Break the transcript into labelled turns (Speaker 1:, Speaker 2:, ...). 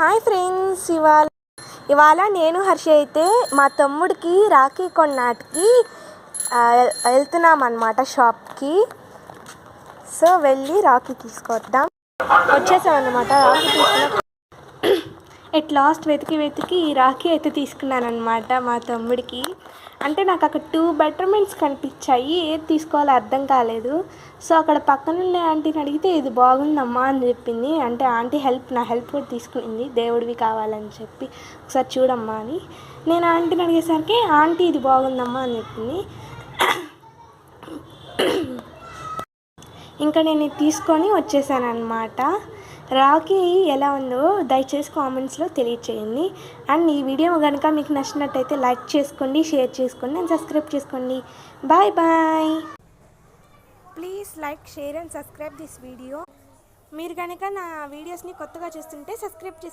Speaker 1: Hi friends, ఇవాళ నేను హర్ష అయితే మా తమ్ముడికి రాఖీ కొన్నాటికి వెళ్తున్నాం అన్నమాట షాప్కి. సో వెళ్ళి రాఖీ తీసుకొద్దాం. వచ్చేసాం అన్నమాట. రాఖీ తీసుకున్న ఎట్ లాస్ట్ వెతికి ఈ రాఖీ అయితే తీసుకున్నాను అనమాట మా తమ్ముడికి. అంటే నాకు అక్కడ 2 బెటర్మెంట్స్ కనిపించాయి, ఏది తీసుకోవాలో అర్థం కాలేదు. సో అక్కడ పక్కనుండే ఆంటీని అడిగితే ఇది బాగుందమ్మా అని చెప్పింది. అంటే ఆంటీ నా హెల్ప్ కూడా తీసుకునింది, దేవుడివి కావాలని చెప్పి ఒకసారి చూడమ్మా అని. నేను ఆంటీని అడిగేసరికి ఆంటీ ఇది బాగుందమ్మా అని చెప్పింది. ఇంకా నేను ఇది తీసుకొని వచ్చేసాను అనమాట. రాఖీ ఎలా ఉందో దయచేసి కామెంట్స్లో తెలియచేయండి. అండ్ ఈ వీడియో కనుక మీకు నచ్చినట్టయితే లైక్ చేసుకోండి, షేర్ చేసుకోండి అండ్ సబ్స్క్రైబ్ చేసుకోండి. Bye bye. Please like, share and subscribe this video. మీరు కనుక నా వీడియోస్ని కొత్తగా చూస్తుంటే సబ్స్క్రైబ్ చేసుకోండి.